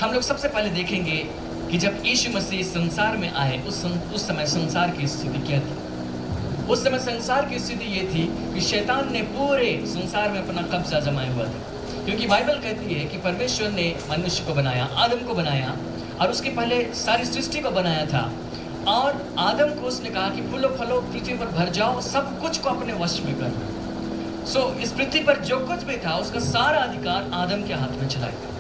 हम लोग सबसे पहले देखेंगे कि जब यीशु मसीह संसार में आए उस समय संसार की स्थिति क्या थी। उस समय संसार की स्थिति ये थी कि शैतान ने पूरे संसार में अपना कब्जा जमाया हुआ था, क्योंकि बाइबल कहती है कि परमेश्वर ने मनुष्य को बनाया, आदम को बनाया, और उसके पहले सारी सृष्टि को बनाया था। और आदम को उसने कहा कि फूलो फलो पृथ्वी पर भर जाओ, सब कुछ को अपने वश में कर लो। इस पृथ्वी पर जो कुछ भी था उसका सारा अधिकार आदम के हाथ में चला गया।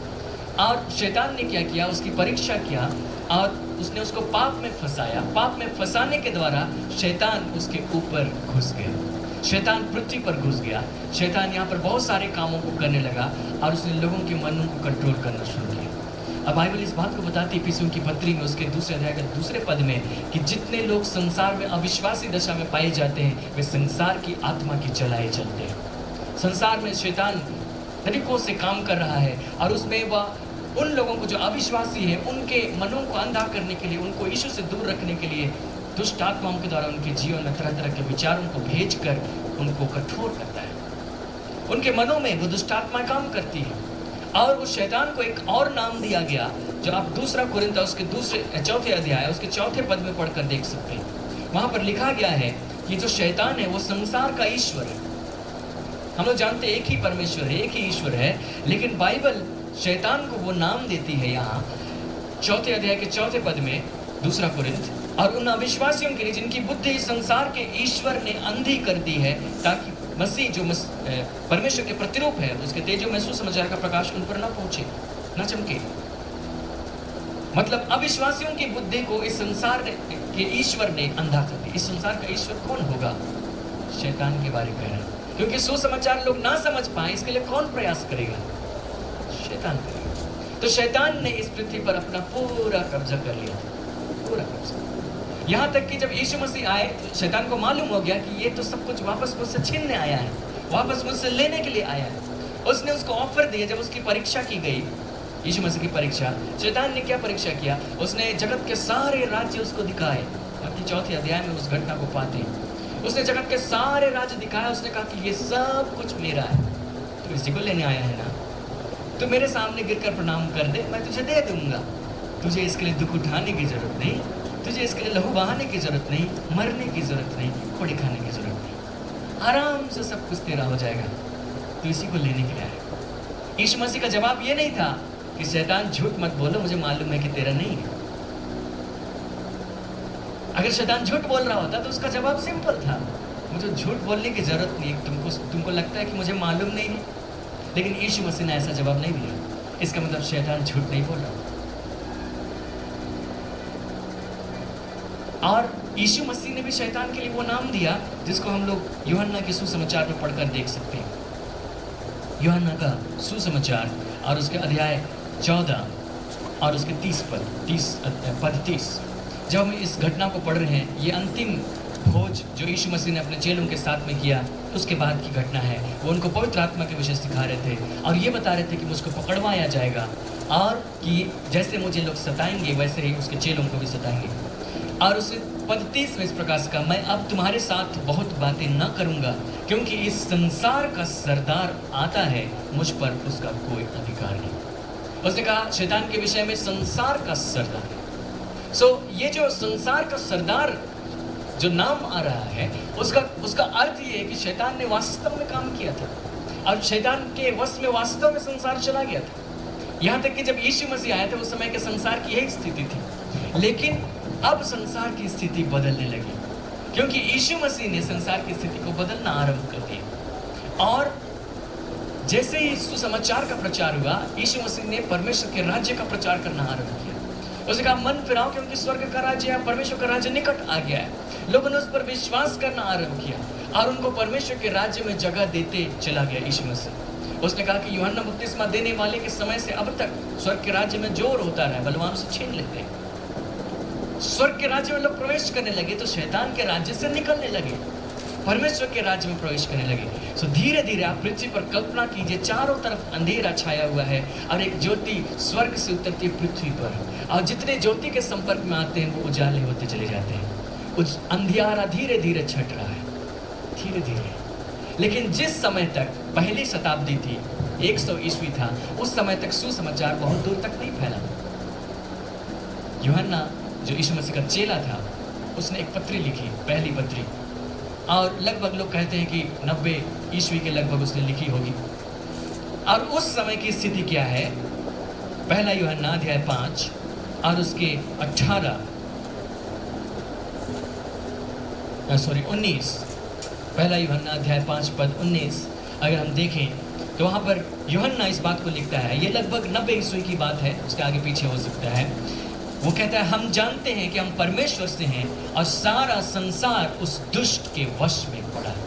और शैतान ने क्या किया, उसकी परीक्षा किया और उसने उसको पाप में फंसाया। पाप में फंसाने के द्वारा शैतान उसके ऊपर घुस गया, शैतान पृथ्वी पर घुस गया। शैतान यहाँ पर बहुत सारे कामों को करने लगा और उसने लोगों के मनों को कंट्रोल करना शुरू किया। अब बाइबल इस बात को बताती है इफिसियों की पत्री में उसके दूसरे अध्याय के दूसरे पद में कि जितने लोग संसार में अविश्वासी दशा में पाए जाते हैं वे संसार की आत्मा की चलाए चलते हैं। संसार में शैतान तरीकों से काम कर रहा है और उसमें वह उन लोगों को जो अविश्वासी है उनके मनों को अंधा करने के लिए, उनको यीशु से दूर रखने के लिए दुष्ट आत्माओं के द्वारा उनके जीवन में तरह तरह के विचारों को भेजकर उनको कठोर करता है। उनके मनों में वो दुष्ट आत्माएं काम करती है। और उस शैतान को एक और नाम दिया गया जो आप दूसरा कुरिन्थ उसके चौथे अध्याय उसके चौथे पद में पढ़कर देख सकते हैं। वहां पर लिखा गया है कि जो शैतान है वो संसार का ईश्वर है। हम लोग जानते हैं एक ही परमेश्वर है, एक ही ईश्वर है, लेकिन बाइबल शैतान को वो नाम देती है यहाँ चौथे अध्याय के चौथे पद में दूसरा कुरिन्थ, और उन अविश्वासियों के लिए जिनकी बुद्धि संसार के ईश्वर ने अंधी कर दी है, ताकि मसीह जो परमेश्वर के प्रतिरूप है उसके तेजो में सुसमाचार का प्रकाश उन पर न पहुंचे, न चमके। मतलब अविश्वासियों की बुद्धि को इस संसार के ईश्वर ने अंधा कर दिया। इस संसार का ईश्वर कौन होगा? शैतान के बारे में कह रहा है, क्योंकि सुसमाचार लोग ना समझ पाए इसके लिए कौन प्रयास करेगा? शैतान करेगा। तो शैतान ने इस पृथ्वी पर अपना पूरा कब्जा कर लिया, पूरा कब्जा। यहाँ तक कि जब यीशु मसीह आए तो शैतान को मालूम हो गया कि ये तो सब कुछ वापस मुझसे छीनने आया है, वापस मुझसे लेने के लिए आया है। उसने उसको ऑफर दिया। जब उसकी परीक्षा की गई, यीशु मसीह की परीक्षा, शैतान ने क्या परीक्षा किया? उसने जगत के सारे राज्य उसको दिखाए। अपनी चौथे अध्याय में उस घटना को पाते हैं। उसने जगत के सारे राज्य दिखाया। उसने कहा कि ये सब कुछ मेरा है, तो इसी को लेने आया है ना, तो मेरे सामने गिरकर प्रणाम कर दे, मैं तुझे दे दूंगा। तुझे इसके लिए दुख उठाने की जरूरत नहीं, तुझे इसके लिए लहू बहाने की जरूरत नहीं, मरने की जरूरत नहीं, खोड़ी खाने की जरूरत नहीं, आराम से सब कुछ तेरा हो जाएगा। तो इसी को लेने के लिए आया। यीशु मसीह का जवाब ये नहीं था कि शैतान झूठ मत बोलो, मुझे मालूम है कि तेरा नहीं है। अगर शैतान झूठ बोल रहा होता तो उसका जवाब सिंपल था, मुझे झूठ बोलने की जरूरत नहीं, तुमको लगता है कि मुझे मालूम नहीं है। लेकिन यीशु मसीह ने ऐसा जवाब नहीं दिया। इसका मतलब शैतान झूठ नहीं बोल रहा। और यीशु मसीह ने भी शैतान के लिए वो नाम दिया जिसको हम लोग यूहन्ना के सुसमाचार में पढ़कर देख सकते हैं। यूहन्ना का सुसमाचार और उसके अध्याय 14 और उसके 30 पद। जब हम इस घटना को पढ़ रहे हैं, ये अंतिम भोज जो यीशु मसीह ने अपने चेलों के साथ में किया, उसके बाद की घटना है। वो उनको पवित्र आत्मा के विषय सिखा रहे थे और ये बता रहे थे कि मुझको पकड़वाया जाएगा और कि जैसे मुझे लोग सताएंगे वैसे ही उसके चेलों को भी सताएंगे। और उस पद 30 में इस प्रकार से कहा, मैं अब तुम्हारे साथ बहुत बातें न करूँगा, क्योंकि इस संसार का सरदार आता है, मुझ पर उसका कोई अधिकार नहीं। उसने कहा शैतान के विषय में संसार का सरदार। ये जो संसार का सरदार जो नाम आ रहा है उसका अर्थ ये है कि शैतान ने वास्तव में काम किया था और शैतान के वश में वास्तव में संसार चला गया था। यहाँ तक कि जब यीशु मसीह आए थे उस समय के संसार की यही स्थिति थी, लेकिन अब संसार की स्थिति बदलने लगी, क्योंकि यीशु मसीह ने संसार की स्थिति को बदलना आरंभ कर दिया। और जैसे ही सुसमाचार का प्रचार हुआ, यीशु मसीह ने परमेश्वर के राज्य का प्रचार करना आरंभ किया। उसने कहा मन फिराओ, क्योंकि स्वर्ग का राज्य या परमेश्वर का राज्य निकट आ गया है। लोगों ने उस पर विश्वास करना आरंभ किया और उनको परमेश्वर के राज्य में जगह देते चला गया यीशु मसीह। उसने कहा कि यूहन्ना बपतिस्मा देने वाले के समय से अब तक स्वर्ग के राज्य में जोर होता रहा, बलवान से छीन लेते हैं। स्वर्ग के राज्य में लोग प्रवेश करने लगे तो शैतान के राज्य से निकलने लगे, परमेश्वर के राज्य में प्रवेश करने लगे। धीरे धीरे आप पृथ्वी पर कल्पना कीजिए, चारों तरफ अंधेरा छाया हुआ है और एक ज्योति स्वर्ग से उतरती है पृथ्वी पर, और जितने ज्योति के संपर्क में आते हैं वो उजाले होते चले जाते हैं। अंधियारा धीरे धीरे छट रहा है, धीरे धीरे। लेकिन जिस समय तक पहली शताब्दी थी 100 ईस्वी था, उस समय तक सुसमाचार बहुत दूर तक नहीं फैला। यूहन्ना जो यीशु मसीह का चेला था, उसने एक पत्री लिखी, पहली पत्री, और लगभग लोग कहते हैं कि 90 ईस्वी के लगभग उसने लिखी होगी। और उस समय की स्थिति क्या है? पहला यूहन्ना अध्याय 5 और उसके 19, पहला यूहन्ना अध्याय 5 पद 19 अगर हम देखें तो वहाँ पर यूहन्ना इस बात को लिखता है। ये लगभग 90 ईस्वी की बात है, उसके आगे पीछे हो सकता है। वो कहता है, हम जानते हैं कि हम परमेश्वर से हैं और सारा संसार उस दुष्ट के वश में पड़ा है।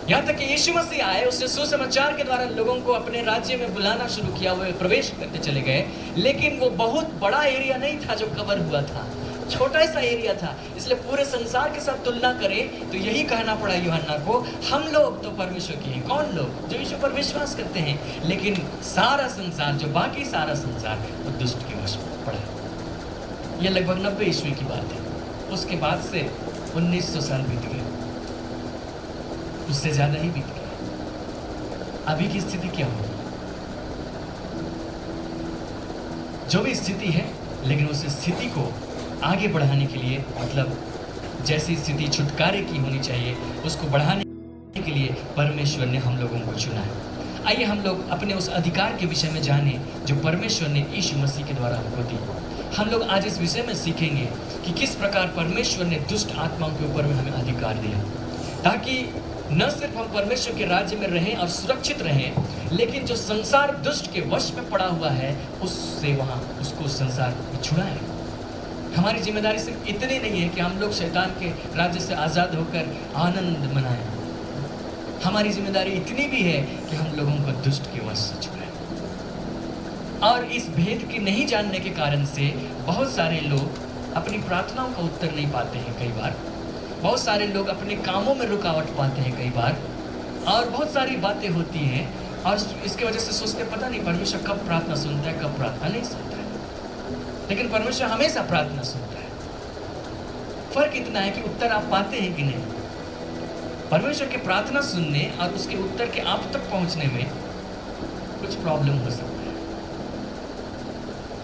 यहाँ तक कि यीशु मसीह आए, उसने सुसमाचार के द्वारा लोगों को अपने राज्य में बुलाना शुरू किया, वो प्रवेश करते चले गए, लेकिन वो बहुत बड़ा एरिया नहीं था जो कवर हुआ था, छोटा सा एरिया था। इसलिए पूरे संसार के साथ तुलना करें तो यही कहना पड़ा यूहन्ना को, हम लोग तो परमेश्वर के हैं। कौन लोग? जो यीशु पर विश्वास करते हैं, लेकिन सारा संसार, जो बाकी सारा संसार, वो दुष्ट के वश में पड़ा है। ये लगभग 90 ईस्वी की बात है। उसके बाद से 1900 साल बीत गए, उससे ज्यादा ही बीत गया। अभी की स्थिति क्या होगी? जो भी स्थिति है, लेकिन उस स्थिति को आगे बढ़ाने के लिए, मतलब जैसी स्थिति छुटकारे की होनी चाहिए, उसको बढ़ाने के लिए परमेश्वर ने हम लोगों को चुना है। आइए हम लोग अपने उस अधिकार के विषय में जानें जो परमेश्वर ने यीशु मसीह के द्वारा हमको दी। हम लोग आज इस विषय में सीखेंगे कि किस प्रकार परमेश्वर ने दुष्ट आत्माओं के ऊपर में हमें अधिकार दिया, ताकि न सिर्फ हम परमेश्वर के राज्य में रहें और सुरक्षित रहें, लेकिन जो संसार दुष्ट के वश में पड़ा हुआ है, उससे उसको संसार छुड़ाएं। हमारी जिम्मेदारी सिर्फ इतनी नहीं है कि हम लोग शैतान के राज्य से आज़ाद होकर आनंद मनाएं। हमारी जिम्मेदारी इतनी भी है कि हम लोगों को दुष्ट के वश से छुड़ाएं। और इस भेद के नहीं जानने के कारण से बहुत सारे लोग अपनी प्रार्थनाओं का उत्तर नहीं पाते हैं कई बार, बहुत सारे लोग अपने कामों में रुकावट पाते हैं कई बार, और बहुत सारी बातें होती हैं, और इसकी वजह से सोचते पता नहीं परमेश्वर कब प्रार्थना सुनता है, कब प्रार्थना नहीं सुनता है। लेकिन परमेश्वर हमेशा प्रार्थना सुनता है। फर्क इतना है कि उत्तर आप पाते हैं कि नहीं। परमेश्वर के प्रार्थना सुनने और उसके उत्तर के आप तक पहुंचने में कुछ प्रॉब्लम हो सकता है।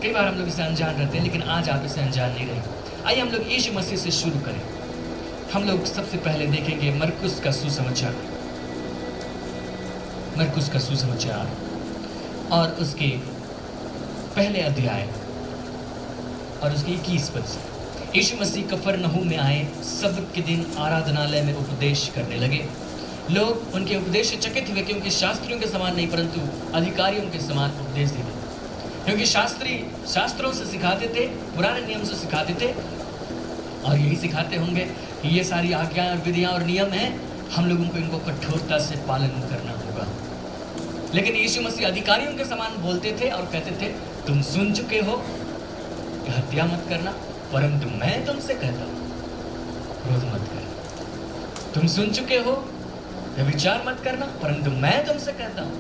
कई बार हम लोग इसे अनजान रहते हैं, लेकिन आज आप इसे अनजान नहीं रहे। आइए हम लोग यीशु मसीह से शुरू करें। हम लोग सबसे पहले देखेंगे मरकुस का सुसमाचार, मरकुस का सुसमाचार और उसके पहले अध्याय और उसके 21 पद से। यीशु मसीह कफरनहूम में आए, सब्त के दिन आराधनालय में उपदेश करने लगे। लोग उनके उपदेश से चकित हुए, क्योंकि शास्त्रियों के समान नहीं परंतु अधिकारियों के समान उपदेश देते। क्योंकि शास्त्री शास्त्रों से सिखाते थे, पुराने नियम से सिखाते थे, और यही सिखाते होंगे कि ये सारी आज्ञाएं और विधियां और नियम हैं, हम लोगों को इनको कठोरता से पालन करना होगा। लेकिन यीशु मसीह अधिकारियों के समान बोलते थे और कहते थे, तुम सुन चुके हो कि हत्या मत करना, परंतु मैं तुमसे कहता हूं क्रोध मत करना। तुम सुन चुके हो व्यभिचार मत करना, परंतु मैं तुमसे कहता हूं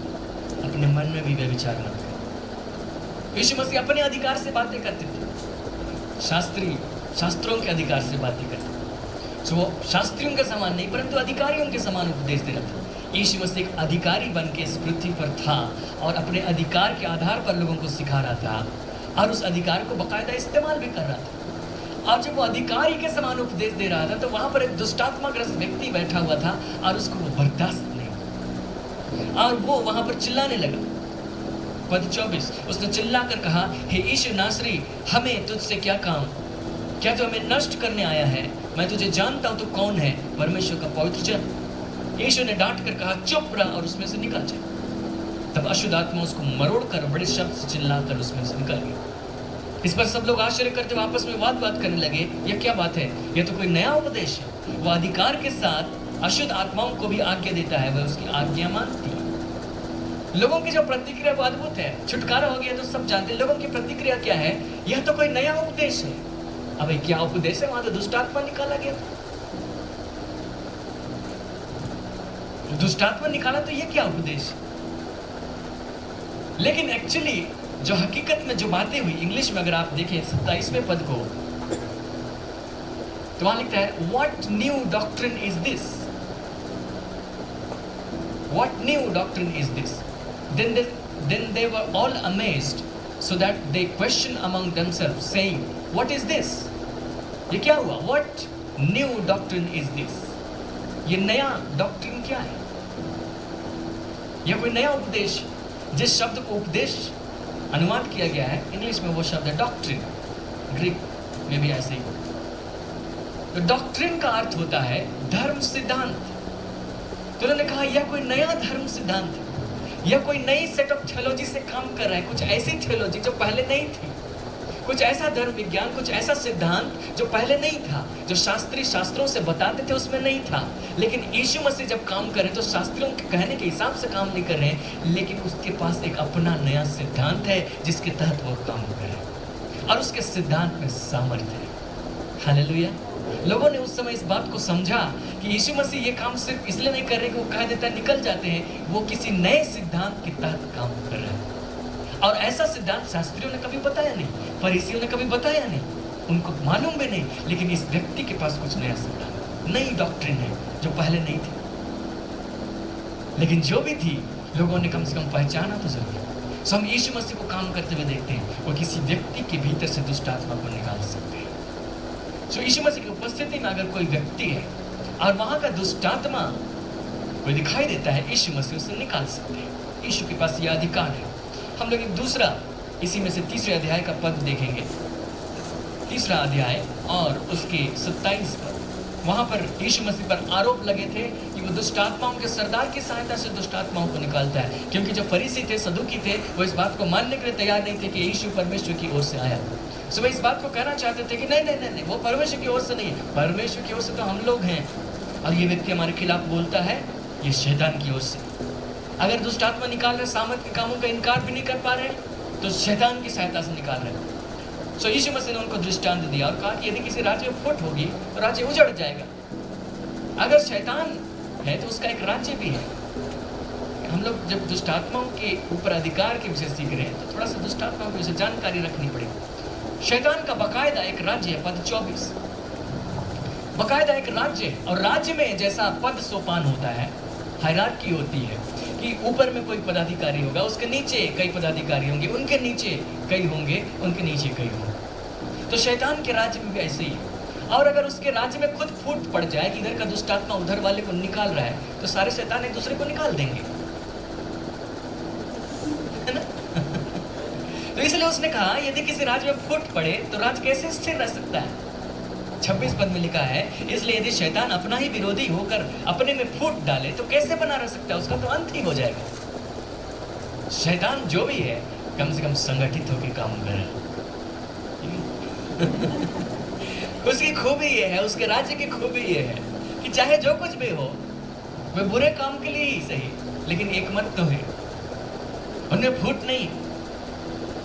अपने मन में भी व्यभिचार मत करना। यीशु मसीह अपने अधिकार से बातें करते थे, शास्त्रों के अधिकार से बातें करते थे। सो वो शास्त्रियों के समान नहीं परंतु अधिकारियों के समान उपदेश दे रहा था। यीशु मसीह एक अधिकारी बन के इस पृथ्वी पर था और अपने अधिकार के आधार पर लोगों को सिखा रहा था, और उस अधिकार को बाकायदा इस्तेमाल भी कर रहा था। और जब वो अधिकारी के समान उपदेश दे रहा था, तो वहां पर एक दुष्टात्माग्रस्त व्यक्ति बैठा हुआ था और उसको वो बर्दाश्त नहीं हुआ, और वो वहां पर चिल्लाने लगा। पद 24, उसने चिल्लाकर कहा, हे यीशु नासरी, हमें तुझसे क्या काम? क्या तू हमें नष्ट करने आया है? मैं तुझे जानता हूं तू कौन है, परमेश्वर का पवित्र जन। यीशु ने डांट कर कहा, चुप रह और उसमें से निकल जा। तब अशुद्ध आत्मा उसको मरोड़कर बड़े शब्द से चिल्लाकर उसमें से निकल गई। इस पर सब लोग आश्चर्य करते आपस में बात करने लगे, यह क्या बात है? यह तो कोई नया उपदेश है। वो अधिकार के साथ अशुद्ध आत्माओं को भी आज्ञा देता है, वह उसकी आज्ञा मानती है। लोगों की जो प्रतिक्रिया वो अद्भुत है। छुटकारा हो गया तो सब जानते हैं। लोगों की प्रतिक्रिया क्या है? यह तो कोई नया उपदेश है। अब क्या उपदेश है? वहां तो दुष्टात्मा निकाला गया, दुष्टात्मा निकाला, तो ये क्या उपदेश? लेकिन एक्चुअली जो हकीकत में जो बातें हुई, इंग्लिश में अगर आप देखें 27वें पद को, तो वहां लिखता है, what new doctrine is this? what new doctrine is this? Then they were all amazed, so that they questioned among themselves, saying, what is this? ये क्या हुआ? What new doctrine is this? ये नया डॉक्ट्रिन क्या है? यह कोई नया उपदेश? जिस शब्द को उपदेश अनुवाद किया गया है इंग्लिश में, वो शब्द है डॉक्ट्रिन, ग्रीक में भी ऐसे ही। तो डॉक्ट्रिन का अर्थ होता है धर्म सिद्धांत। तो उन्होंने कहा यह कोई नया धर्म सिद्धांत है, यह कोई नई सेट ऑफ थियोलॉजी से काम कर रहा है, कुछ ऐसी थियोलॉजी जो पहले नहीं थी, कुछ ऐसा धर्म विज्ञान, कुछ ऐसा सिद्धांत जो पहले नहीं था, जो शास्त्री शास्त्रों से बताते थे उसमें नहीं था। लेकिन यीशु मसीह जब काम कर रहे तो शास्त्रियों के कहने के हिसाब से काम नहीं कर रहे हैं, लेकिन उसके पास एक अपना नया सिद्धांत है जिसके तहत वो काम कर रहे हैं, और उसके सिद्धांत में सामर्थ्य है। हालेलुया। लोगों ने उस समय इस बात को समझा कि यीशु मसीह ये काम सिर्फ इसलिए नहीं कर रहे कि वो कह देता है निकल जाते हैं, वो किसी नए सिद्धांत के तहत काम कर रहे हैं। और ऐसा सिद्धांत शास्त्रियों ने कभी बताया नहीं, फरीसियों ने कभी बताया नहीं, उनको मालूम भी नहीं, लेकिन इस व्यक्ति के पास कुछ नया सिद्धांत, नई डॉक्ट्रिन है जो पहले नहीं थी। लेकिन जो भी थी, लोगों ने कम से कम पहचाना तो जरूर। सो हम यीशु मसीह को काम करते हुए देखते हैं, वो किसी व्यक्ति के भीतर से दुष्ट आत्मा को निकाल सकते हैं। सो यीशु मसीह की उपस्थिति में अगर कोई व्यक्ति है और वहां का दुष्ट आत्मा कोई दिखाई देता है, यीशु मसीह उसे निकाल सकते हैं। यीशु के पास यह अधिकार है। हम लोग एक दूसरा इसी में से तीसरे अध्याय का पद देखेंगे, तीसरा अध्याय और उसके 27 पद। वहां पर यीशु मसीह पर आरोप लगे थे कि वो दुष्ट आत्माओं के सरदार की सहायता से दुष्ट आत्माओं को निकालता है, क्योंकि जो फरीसी थे, सदूकी थे, वो इस बात को मानने के लिए तैयार नहीं थे कि यीशु परमेश्वर की ओर से आया। सो वे इस बात को कहना चाहते थे कि नहीं नहीं नहीं नहीं, वो परमेश्वर की ओर से नहीं है, परमेश्वर की ओर से तो हम लोग हैं, और ये व्यक्ति हमारे खिलाफ बोलता है, ये शैतान की ओर से। अगर दुष्ट आत्मा निकाल रहे, सामर्थ के कामों का इनकार भी नहीं कर पा रहे, तो शैतान की सहायता से निकाल रहे हैं। सो यीशु मसीह ने उनको दृष्टांत दिया और कहा कि यदि किसी राज्य में फुट होगी तो राज्य उजड़ जाएगा। अगर शैतान है तो उसका एक राज्य भी है। हम लोग जब दुष्ट आत्माओं के ऊपर अधिकार के विषय सीख रहे हैं तो थोड़ा सा दुष्ट आत्माओं के विषय जानकारी रखनी पड़ेगी। शैतान का बाकायदा एक राज्य है, पद 24, बाकायदा एक राज्य है। और राज्य में जैसा पद सोपान होता है, हायरार्की होती है कि ऊपर में कोई पदाधिकारी होगा, उसके नीचे कई पदाधिकारी होंगे, उनके नीचे कई होंगे, उनके नीचे कई होंगे। तो शैतान के राज्य में भी ऐसे ही है। और अगर उसके राज्य में खुद फूट पड़ जाए कि इधर का दुष्ट आत्मा उधर वाले को निकाल रहा है, तो सारे शैतान एक दूसरे को निकाल देंगे, है ना? तो इसलिए उसने कहा यदि किसी राज्य में फूट पड़े तो राज्य कैसे स्थिर रह सकता है। 26 पद में लिखा है, इसलिए यदि शैतान अपना ही विरोधी होकर अपने में फूट डाले तो कैसे बना रह सकता है, उसका तो अंत ही हो जाएगा। शैतान जो भी है कम से कम संगठित होकर काम करे। उसकी खूबी ये है, उसके राज्य की खूबी ये है कि चाहे जो कुछ भी हो, वह बुरे काम के लिए ही सही, लेकिन एक मत तो है, उनमें फूट नहीं।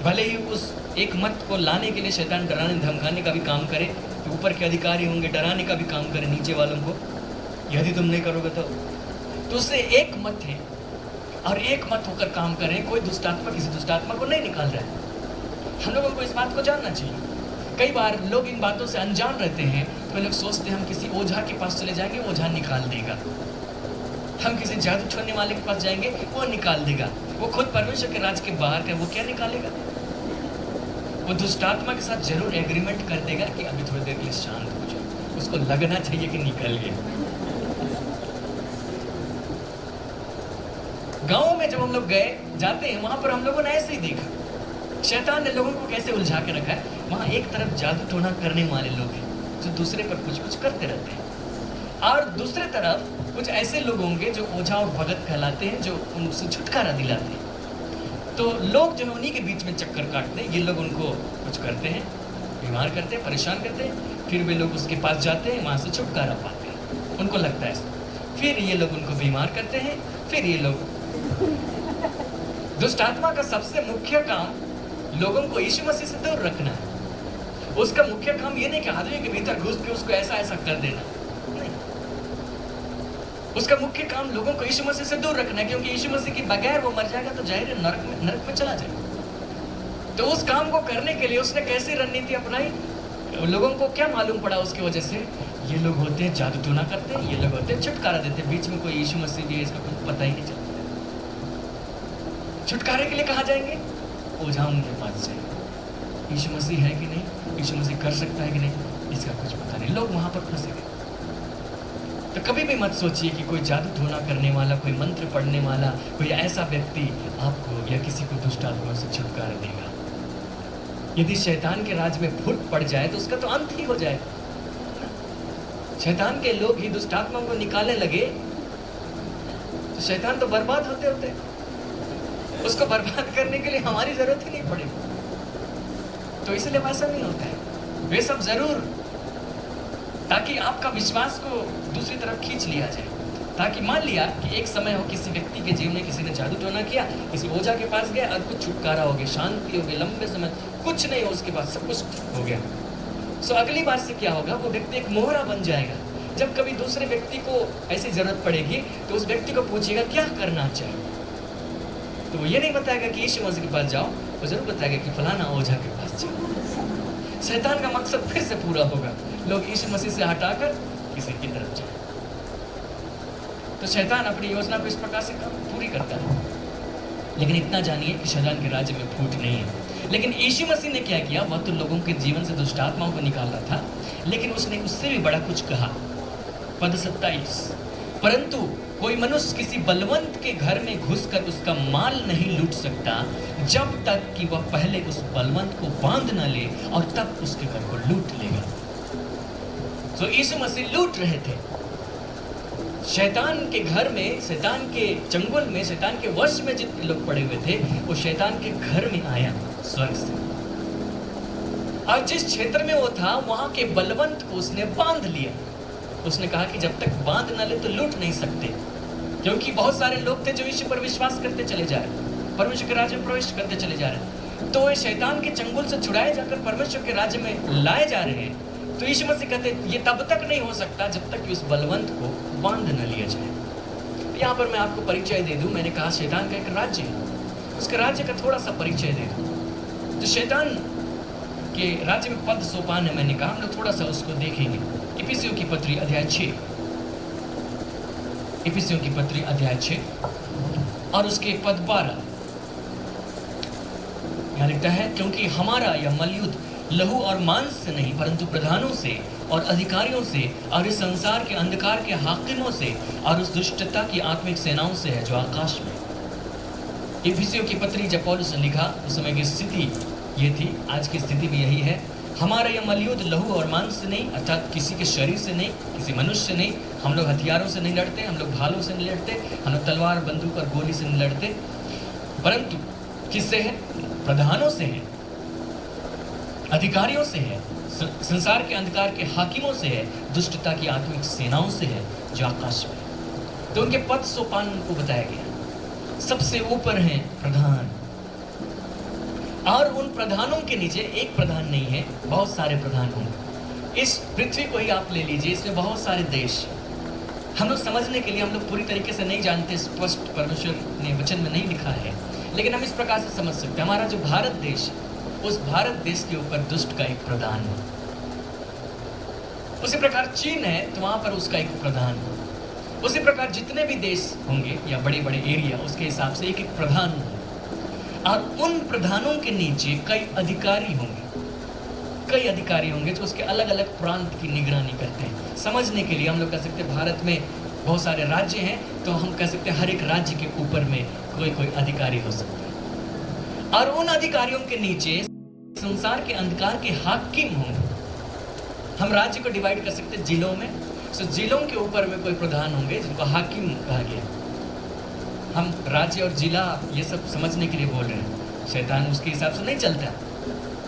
भले ही उस एक मत को लाने के लिए शैतान डराने धमकाने का भी काम करे, तो ऊपर के अधिकारी होंगे डराने का भी काम करे नीचे वालों को, यदि तुम नहीं करोगे तो उससे एक मत है और एक मत होकर काम करें। कोई दुष्ट आत्मा किसी दुष्ट आत्मा को नहीं निकाल रहा है। हम लोगों को इस बात को जानना चाहिए। कई बार लोग इन बातों से अनजान रहते हैं, तो लोग सोचते हैं हम किसी ओझा के पास चले जाएंगे, ओझा निकाल देगा। हम किसी जादू छोड़ने वाले के पास जाएंगे, वो निकाल देगा। वो खुद परमेश्वर के राज के बाहर का, वो क्या निकालेगा? वो दुष्ट आत्मा के साथ जरूर एग्रीमेंट कर देगा कि अभी थोड़ी देर के लिए शांत हो जाओ, उसको लगना चाहिए कि निकल गए। गाँव में जब हम लोग गए जाते हैं, वहां पर हम लोगों ने ऐसे ही देखा शैतान ने लोगों को कैसे उलझा के रखा है। वहां एक तरफ जादू टोना करने वाले लोग हैं जो दूसरे पर कुछ कुछ करते रहते हैं, और दूसरे तरफ कुछ ऐसे लोग होंगे जो ओझा और भगत कहलाते हैं, जो उनसे छुटकारा दिलाते हैं। तो लोग जो है उन्हीं के बीच में चक्कर काटते हैं। ये लोग उनको कुछ करते हैं, बीमार करते हैं, परेशान करते हैं, फिर वे लोग उसके पास जाते हैं, वहाँ से छुटकारा पाते हैं, उनको लगता है। फिर ये लोग उनको बीमार करते हैं, फिर ये लोग दुष्ट आत्मा का सबसे मुख्य काम लोगों को यीशु मसीह से दूर रखना है। उसका मुख्य काम ये नहीं कि आदमी के भीतर घुस के उसको ऐसा ऐसा कर देना, नहीं। उसका मुख्य काम लोगों को यीशु मसीह से दूर रखना है, क्योंकि यीशु मसीह के बगैर वो मर जाएगा तो जाहिर है नरक में चला जाएगा। तो उस काम को करने के लिए उसने कैसी रणनीति अपनाई? लोगों को क्या मालूम पड़ा उसकी वजह से? ये लोग होते हैं जादू टोना करते हैं, ये लोग होते हैं छुटकारा देते हैं, बीच में कोई यीशु मसीह भी है इसका कुछ पता ही नहीं चलता। छुटकारे के लिए कहाँ जाएंगे? ओझाओं के पास जाएंगे। यीशु मसीह है कि नहीं, यीशु मसीह कर सकता है कि नहीं, इसका कुछ पता नहीं। लोग वहां पर फंसे गए। तो कभी भी मत सोचिए कि कोई जादू टोना करने वाला, कोई मंत्र पढ़ने वाला, कोई ऐसा व्यक्ति आपको या किसी को दुष्ट आत्माओं से छुटकारा देगा। यदि शैतान के राज में फूट पड़ जाए तो उसका तो अंत ही हो जाए। शैतान के लोग ही दुष्ट आत्माओं को निकालने लगे तो शैतान तो बर्बाद होते होते, उसको बर्बाद करने के लिए हमारी जरूरत ही नहीं पड़ेगी। तो इसलिए वैसा नहीं होता है। वे सब जरूर ताकि आपका विश्वास को दूसरी तरफ खींच लिया जाए, ताकि मान लिया कि एक समय हो किसी व्यक्ति के जीवन में किसी ने जादू टोना किया, किसी ओझा के पास गया और कुछ छुटकारा हो गया, शांति हो गई, लंबे समय कुछ नहीं हो, उसके बाद सब कुछ हो गया। सो अगली बार से क्या होगा, वो व्यक्ति एक मोहरा बन जाएगा। जब कभी दूसरे व्यक्ति को ऐसी जरूरत पड़ेगी तो उस व्यक्ति को पूछेगा क्या करना चाहिए, तो वो ये नहीं बताएगा कि यीशु मसीह के पास जाओ, वो जरूर बताएगा कि फलाना ओझा के पास जाओ। शैतान का मकसद फिर से पूरा होगा, लोग यीशु मसीह से हटाकर किसी की तरफ जाए। तो शैतान अपनी योजना को इस प्रकार से पूरी करता है। लेकिन इतना जानिए कि शैतान के राज्य में फूट नहीं है। लेकिन यीशु मसीह ने क्या किया, वह तो लोगों के जीवन से दुष्ट आत्माओं को निकाल रहा था, लेकिन उसने उससे भी बड़ा कुछ कहा। पद 27, परंतु कोई मनुष्य किसी बलवंत के घर में घुसकर उसका माल नहीं लूट सकता जब तक कि वह पहले उस बलवंत को बांध न ले, और तब उसके घर को लूट लेगा। तो यीशु मसीह लूट रहे थे। शैतान के घर में, शैतान के चंगुल में, शैतान के वश में जितने लोग पड़े हुए थे, वो शैतान के घर में आया स्वर्ग से, और जिस क्षेत्र में वो था वहां के बलवंत को उसने बांध लिया। उसने कहा कि जब तक बांध न ले तो लूट नहीं सकते, क्योंकि बहुत सारे लोग थे जो यीशु पर विश्वास करते चले जा रहे, परमेश्वर के राज्य में प्रवेश करते चले जा रहे। तो वे शैतान के चंगुल से छुड़ाए जाकर परमेश्वर के राज्य में लाए जा रहे हैं। तो यीशु मसीह कहते ये तब तक नहीं हो सकता जब तक कि उस बलवंत को बांध न लिया जाए। यहाँ पर मैं आपको परिचय दे दूं, मैंने कहा शैतान का एक राज्य है, उसके राज्य का थोड़ा सा परिचय दे दूं। तो शैतान के राज्य में पद सोपान है, मैंने कहा हम लोग थोड़ा सा उसको देखेंगे। इफिसियों की पत्री अध्याय 6, इफिसियों की पत्री अध्याय 6 और उसके पद 12, यहाँ लिखता है, क्योंकि हमारा यह मलयुद्ध लहू और मांस से नहीं परंतु प्रधानों से और अधिकारियों से और इस संसार के अंधकार के हाकिमों से और उस दुष्टता की आत्मिक सेनाओं से है जो आकाश में। इफिसियों की पत्री जब पौलुस ने लिखा उस समय की स्थिति ये थी, आज की स्थिति भी यही है। हमारा यह मलयुद्ध लहू और मांस से नहीं, अर्थात किसी के शरीर से नहीं, किसी मनुष्य से नहीं। हम लोग हथियारों से नहीं लड़ते, हम लोग भालों से नहीं लड़ते, हम लोग तलवार बंदूक और गोली से नहीं लड़ते, परंतु किससे है? प्रधानों से है, अधिकारियों से है, संसार के अंधकार के हाकिमों से है, दुष्टता की आत्मिक सेनाओं से है जो आकाश में। तो उनके पद सोपान को बताया गया। सबसे ऊपर हैं प्रधान, और उन प्रधानों के नीचे एक प्रधान नहीं है, बहुत सारे प्रधान होंगे। इस पृथ्वी को ही आप ले लीजिए, इसमें बहुत सारे देश। हम लोग समझने के लिए हम लोग पूरी तरीके से नहीं जानते, स्पष्ट परमेश्वर ने वचन में नहीं लिखा है, लेकिन हम इस प्रकार से समझ सकते हैं। हमारा जो भारत देश, उस भारत देश के ऊपर दुष्ट का एक प्रधान है। उसी प्रकार चीन है तो वहां पर उसका एक प्रधान है। उसी प्रकार जितने भी देश होंगे या बड़े बड़े एरिया, उसके हिसाब से एक एक प्रधान होंगे, और उन प्रधानों के नीचे कई अधिकारी होंगे जो उसके अलग अलग प्रांत की निगरानी करते हैं। समझने के लिए हम लोग कह सकते हैं भारत में बहुत सारे राज्य हैं, तो हम कह सकते हैं हर एक राज्य के ऊपर में कोई अधिकारी हो सकता है, और उन अधिकारियों के नीचे संसार के अंधकार के हाकिम होंगे। हम राज्य को डिवाइड कर सकते हैं जिलों में, तो जिलों के ऊपर में कोई प्रधान होंगे जिनको हाकिम कहा गया। हम राज्य और जिला ये सब समझने के लिए बोल रहे हैं। शैतान उसके हिसाब से नहीं चलता,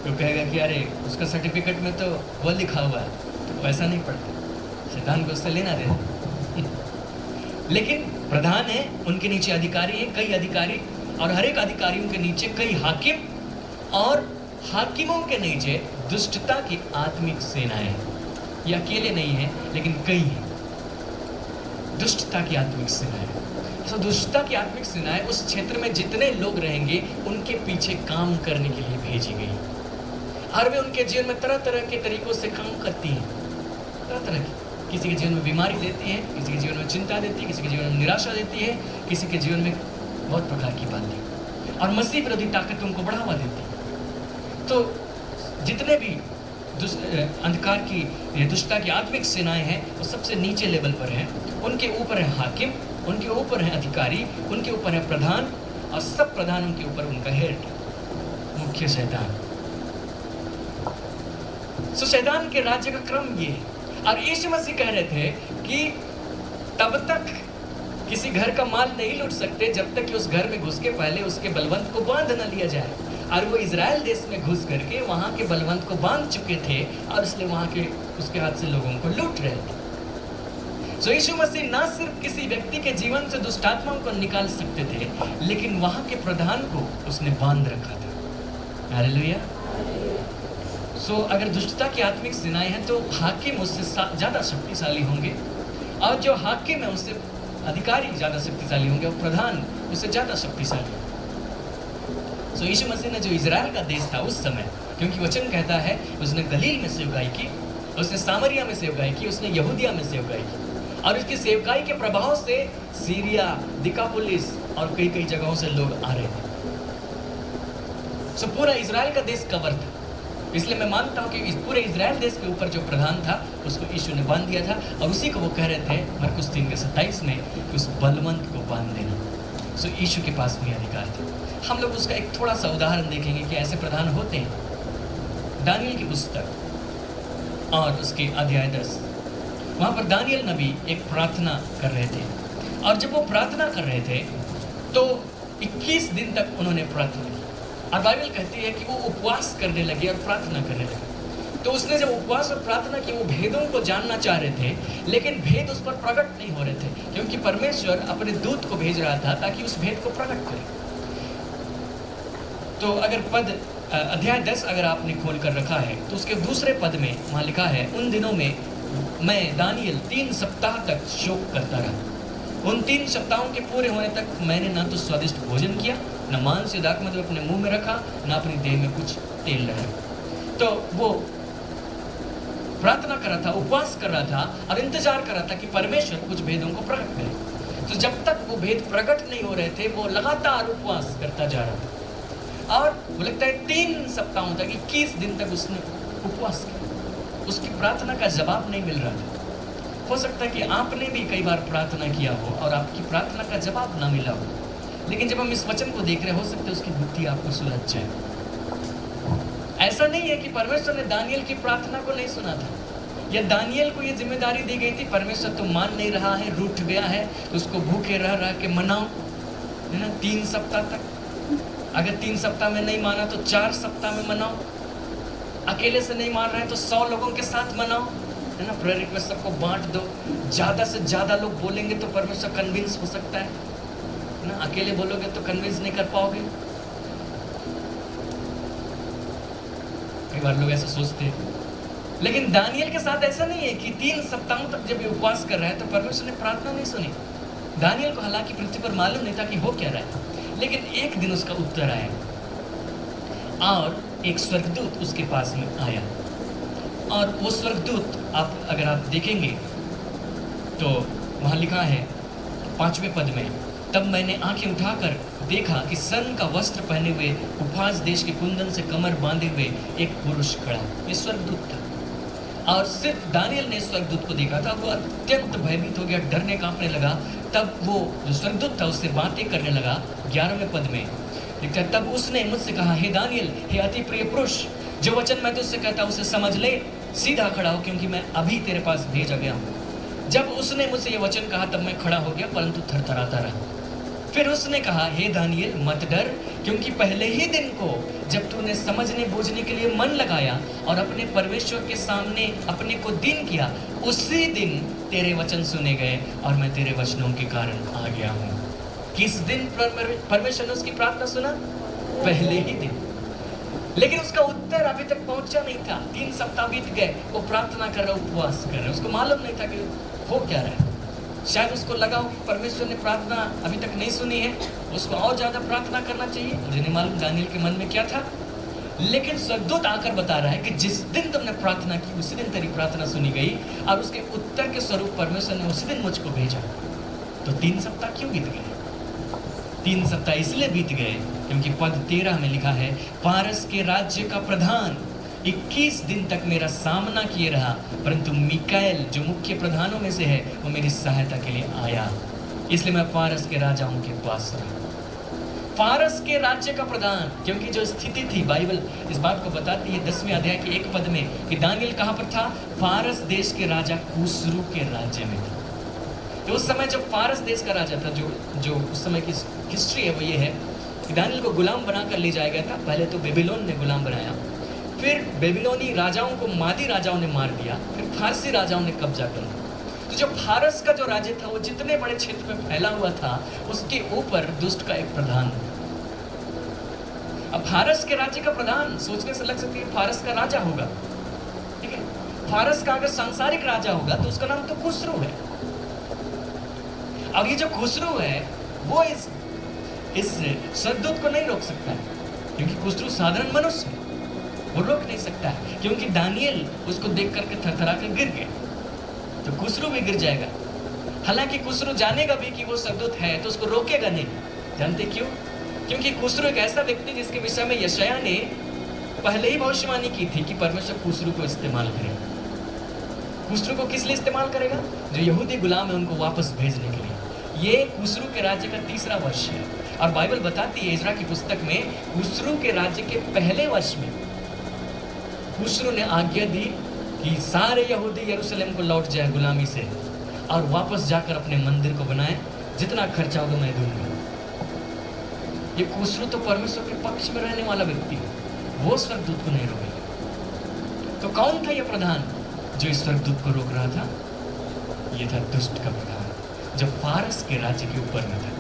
तो कहेगा कि अरे उसका सर्टिफिकेट में तो वो लिखा हुआ है, तो वैसा नहीं पढ़ता, शैतान को उससे लेना देना। लेकिन प्रधान है, उनके नीचे अधिकारी हैं, कई अधिकारी, और हर एक अधिकारियों के नीचे कई हाकिम, और हाकिमों के नीचे दुष्टता की आत्मिक सेनाएं। ये अकेले नहीं है, लेकिन कई हैं दुष्टता की आत्मिक सेनाएं। तो दुष्टता की आत्मिक सेनाएं उस क्षेत्र में जितने लोग रहेंगे उनके पीछे काम करने के लिए भेजी गई, और वे उनके जीवन में तरह तरह के तरीकों से काम करती हैं, तरह तरह की। किसी के जीवन में बीमारी देती है, किसी के जीवन में चिंता देती है, किसी के जीवन में निराशा देती है, किसी के जीवन में बहुत प्रकार की बातें। और मसीह विरोधी ताकत उनको बढ़ावा देती है। तो जितने भी अंधकार की दुष्टता की आत्मिक सेनाएं हैं वो सबसे नीचे लेवल पर हैं। उनके ऊपर है हाकिम, उनके ऊपर है अधिकारी, उनके ऊपर है प्रधान, और सब प्रधान उनके ऊपर उनका हेड, मुख्य शैतान। सो शैतान के राज्य का क्रम ये है। और यीशु मसीह कह रहे थे कि तब तक किसी घर का माल नहीं लूट सकते जब तक कि उस घर में घुस के पहले उसके बलवंत को बांध न लिया जाए। और वो इजराइल देश में घुस करके वहाँ के बलवंत को बांध चुके थे और इसलिए वहाँ के उसके हाथ से लोगों को लूट रहे थे। सो यीशु मसीह ना सिर्फ किसी व्यक्ति के जीवन से दुष्टात्माओं को निकाल सकते थे, लेकिन वहाँ के प्रधान को उसने बांध रखा था। हालेलुया। सो अगर दुष्टता की आत्मिक सेनाएं हैं तो हाकिम उससे ज़्यादा शक्तिशाली होंगे, और जो हाकिम है उससे अधिकारी ज़्यादा शक्तिशाली होंगे, और प्रधान उससे ज़्यादा शक्तिशाली। सो यीशु मसीह ने जो इजराइल का देश था उस समय, क्योंकि वचन कहता है उसने गलील में सेवकाई की, उसने सामरिया में सेवकाई की, उसने यहूदिया में सेवकाई की, और उसकी सेवकाई के प्रभाव से सीरिया, दिकापुलिस और कई कई जगहों से लोग आ रहे थे। सो पूरा इजराइल का देश कवर था। इसलिए मैं मानता हूँ कि इस पूरे इजराइल देश के ऊपर जो प्रधान था उसको यीशु ने बांध दिया था, और उसी को वो कह रहे थे मरकुस 3:27 में कि उस बलवंत को बांध देना। सो यीशु के पास भी अधिकार था। हम लोग उसका एक थोड़ा सा उदाहरण देखेंगे कि ऐसे प्रधान होते हैं। दानियल की पुस्तक और उसके अध्याय 10, वहाँ पर दानियल नबी एक प्रार्थना कर रहे थे, और जब वो प्रार्थना कर रहे थे तो 21 दिन तक उन्होंने प्रार्थना की, और बाइबल कहती है कि वो उपवास करने लगे और प्रार्थना करने लगे। तो उसने जब उपवास और प्रार्थना की, वो भेदों को जानना चाह रहे थे, लेकिन भेद उस पर प्रकट नहीं हो रहे थे, क्योंकि परमेश्वर अपने दूत को भेज रहा था ताकि उस भेद को प्रकट करे। तो अगर पद अध्याय 10 अगर आपने खोल कर रखा है तो उसके दूसरे पद में वहाँ लिखा है, उन दिनों में मैं दानियल 3 सप्ताह तक शोक करता रहा। उन 3 सप्ताहों के पूरे होने तक मैंने ना तो स्वादिष्ट भोजन किया, न मांस या दाख मतलब अपने मुंह में रखा, न अपनी देह में कुछ तेल लगाया। तो वो प्रार्थना कर रहा था, उपवास कर रहा था, और इंतजार कर रहा था कि परमेश्वर कुछ भेदों को प्रकट करे। तो जब तक वो भेद प्रकट नहीं हो रहे थे वो लगातार उपवास करता जा रहा था, और वो लगता है 3 सप्ताहों तक, 21 दिन तक उसने उपवास किया। उसकी प्रार्थना का जवाब नहीं मिल रहा था। हो सकता है कि आपने भी कई बार प्रार्थना किया हो और आपकी प्रार्थना का जवाब ना मिला हो, लेकिन जब हम इस वचन को देख रहे हो सकते उसकी बुद्धि आपको सुलझ जाए। ऐसा नहीं है कि परमेश्वर ने दानियल की प्रार्थना को नहीं सुना था, या दानियल को ये जिम्मेदारी दी गई थी परमेश्वर तो मान नहीं रहा है, रूठ गया है, तो उसको भूखे रह रह के मनाओ, है ना, 3 सप्ताह तक। अगर 3 सप्ताह में नहीं माना तो 4 सप्ताह में मनाओ, अकेले से नहीं मान रहे हैं तो 100 लोगों के साथ मनाओ, है ना, प्रेयर रिक्वेस्ट सबको बांट दो। ज़्यादा से ज़्यादा लोग बोलेंगे तो परमेश्वर कन्विंस हो सकता है ना, अकेले बोलोगे तो कन्विंस नहीं कर पाओगे। कई बार लोग ऐसा सोचते हैं, लेकिन दानियल के साथ ऐसा नहीं है कि 3 सप्ताहों तक जब ये उपवास कर रहा है तो परमेश्वर ने प्रार्थना नहीं सुनी। दानियल को हालांकि पृथ्वी पर मालूम नहीं था कि हो क्या रहा है, लेकिन एक दिन उसका उत्तर आया और एक स्वर्गदूत उसके पास में आया, और वो स्वर्गदूत अगर आप देखेंगे तो वहाँ लिखा है 5वें पद में, तब मैंने आंखें उठाकर देखा कि सन का वस्त्र पहने हुए उफाज देश के कुंदन से कमर बांधे हुए एक पुरुष खड़ा। ये स्वर्गदूत था, और सिर्फ दानियल ने स्वर्गदूत को देखा था। वो अत्यंत भयभीत हो गया, डरने कांपने लगा। तब वो जो स्वर्गदूत था उससे बातें करने लगा। 11वें पद में लिखता है, तब उसने मुझसे कहा, हे दानियल, हे अति प्रिय पुरुष, जो वचन मैं तुझसे कहता हूँ उसे समझ ले, सीधा खड़ा हो, क्योंकि मैं अभी तेरे पास भेजा गया हूँ। जब उसने मुझसे ये वचन कहा तब मैं खड़ा हो गया, परंतु थरथराता रहा। फिर उसने कहा, हे दानियल, मत डर, क्योंकि पहले ही दिन को जब तूने समझने बूझने के लिए मन लगाया और अपने परमेश्वर के सामने अपने को दीन किया, उसी दिन तेरे वचन सुने गए और मैं तेरे वचनों के कारण आ गया हूँ। किस दिन परमेश्वर ने उसकी प्रार्थना सुना? पहले ही दिन। लेकिन उसका उत्तर अभी तक पहुंचा नहीं था। 3 सप्ताह बीत गए, वो प्रार्थना कर रहा, उपवास कर रहा, उसको मालूम नहीं था कि हो क्या रहा है। शायद उसको लगा हो कि परमेश्वर ने प्रार्थना अभी तक नहीं सुनी है, उसको और ज़्यादा प्रार्थना करना चाहिए। मुझे नहीं मालूम दानियल के मन में क्या था, लेकिन स्वर्गदूत आकर बता रहा है कि जिस दिन तुमने प्रार्थना की उसी दिन तेरी प्रार्थना सुनी गई, और उसके उत्तर के स्वरूप परमेश्वर ने उसी दिन मुझको भेजा। तो 3 सप्ताह क्यों बीत गए? 3 सप्ताह इसलिए बीत गए क्योंकि पद 13 में लिखा है, पारस के राज्य का प्रधान 21 दिन तक मेरा सामना किए रहा, परंतु मिकाएल जो मुख्य प्रधानों में से है वो मेरी सहायता के लिए आया, इसलिए मैं पारस के राजाओं के पास रहा। फारस के राज्य का प्रधान, क्योंकि जो स्थिति थी बाइबल इस बात को बताती है 10वें अध्याय के 1 पद में कि दानियल कहाँ पर था? फारस देश के राजा कुसरू के राज्य में था। तो उस समय जब फारस देश का राजा था, जो उस समय की हिस्ट्री है वो ये है कि दानियल को गुलाम बनाकर ले जाया गया था। पहले तो बेबीलोन ने गुलाम बनाया, फिर बेबीलोनी राजाओं को मादी राजाओं ने मार दिया, फिर फारसी राजाओं ने कब्जा कर लिया। तो जो फारस का जो राज्य था वो जितने बड़े क्षेत्र में फैला हुआ था, उसके ऊपर दुष्ट का एक प्रधान था। अब फारस के राज्य का प्रधान सोचने से लग सकती है फारस का राजा होगा, ठीक है। फारस का अगर सांसारिक राजा होगा तो उसका नाम तो खुसरू है। अब ये जो खुसरू है वो इस स्वर्गदूत को नहीं रोक सकता है, क्योंकि खुसरू साधारण मनुष्य है, वो रोक नहीं सकता है, क्योंकि दानियल उसको देख करके थरथरा के गिर गया, तो खुसरू भी गिर जाएगा। हालांकि खुसरू जानेगा भी कि वो स्वर्गदूत है तो उसको रोकेगा नहीं। जानते क्यों? क्योंकि खुसरू एक ऐसा व्यक्ति जिसके विषय में यशायाह ने पहले ही भविष्यवाणी की थी कि परमेश्वर खुसरू को इस्तेमाल करेगा। खुसरू को किस लिए इस्तेमाल करेगा? जो यहूदी गुलाम है उनको वापस भेजने के लिए। ये खुसरू के राज्य का 3रा वर्ष है, और बाइबल बताती है इजरा की पुस्तक में खुसरू के राज्य के पहले वर्ष में खुसरू ने आज्ञा दी कि सारे यहूदी यरूशलेम को लौट जाए गुलामी से और वापस जाकर अपने मंदिर को बनाए, जितना खर्चा होगा मैं दूंगा। ये खुसरू तो परमेश्वर के पक्ष में रहने वाला व्यक्ति है, वो स्वर्गदूत को नहीं रोकेगा। तो कौन था ये प्रधान जो इस स्वर्गदूत को रोक रहा था? ये था दुष्ट का प्रधान, जो फारस के राज्य के ऊपर में था।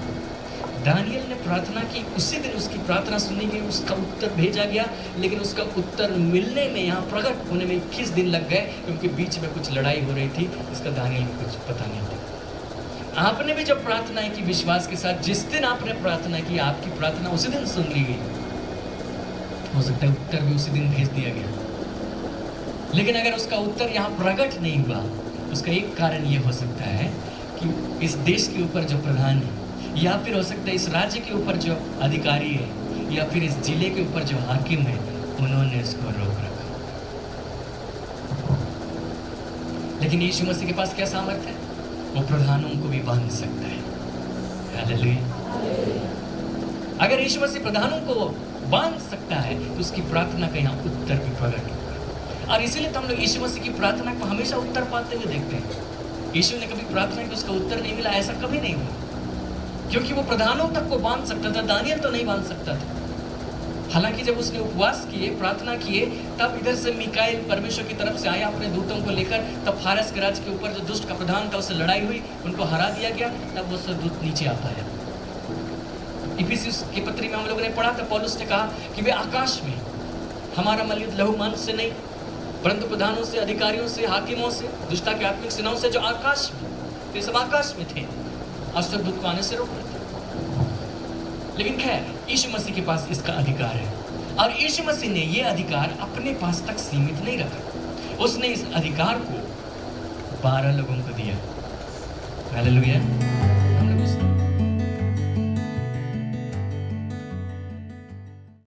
दानियल ने प्रार्थना की, उसी दिन उसकी प्रार्थना सुनी गई, उसका उत्तर भेजा गया, लेकिन उसका उत्तर मिलने में, यहाँ प्रकट होने में 21 दिन लग गए, क्योंकि बीच में कुछ लड़ाई हो रही थी, इसका दानियल को कुछ पता नहीं था। आपने भी जब प्रार्थना की विश्वास के साथ, जिस दिन आपने प्रार्थना की आपकी प्रार्थना उसी दिन सुन ली गई, हो सकता है उत्तर भी उसी दिन भेज दिया गया। लेकिन अगर उसका उत्तर यहाँ प्रकट नहीं हुआ, उसका एक कारण ये हो सकता है कि इस देश के ऊपर जो प्रधान है, या फिर हो सकता है इस राज्य के ऊपर जो अधिकारी है, या फिर इस जिले के ऊपर जो हाकिम है, उन्होंने इसको रोक रखा। लेकिन यीशु मसीह के पास क्या सामर्थ्य है? वो प्रधानों को भी बांध सकता है। हालेलुया। अगर यीशु मसीह प्रधानों को बांध सकता है तो उसकी प्रार्थना का यहाँ उत्तर भी प्रकट होगा। और इसीलिए तो हम लोग यीशु मसीह की प्रार्थना को हमेशा उत्तर पाते हुए देखते हैं। यीशु ने कभी प्रार्थना की उसका उत्तर नहीं मिला, ऐसा कभी नहीं हुआ, क्योंकि वो प्रधानों तक को बांध सकता था, दानियल तो नहीं बांध सकता था। हालांकि जब उसने उपवास किए, प्रार्थना किए, तब इधर से मिकाएल परमेश्वर की तरफ से आया अपने दूतों को लेकर, तब फारस के राज्य के ऊपर जो दुष्ट का प्रधान था उससे लड़ाई हुई, उनको हरा दिया गया, तब वो स्वर्गदूत नीचे आ पाया। इफिसियुस की पत्री में हम लोगों ने पढ़ा था, पौलुस ने कहा कि वे आकाश में, हमारा मलयुद्ध लहू मांस से नहीं परंतु प्रधानों से, अधिकारियों से, हाकिमों से, दुष्टता के आत्मिक सेनाओं से जो आकाश में, तो सब आकाश में थे, स्वर्गदूत को आने से रोक रहे थे। लेकिन खैर यीशु मसीह के पास इसका अधिकार है, और यीशु मसीह ने ये अधिकार अपने पास तक सीमित नहीं रखा। उसने इस अधिकार को 12 लोगों को दिया। हालेलुया।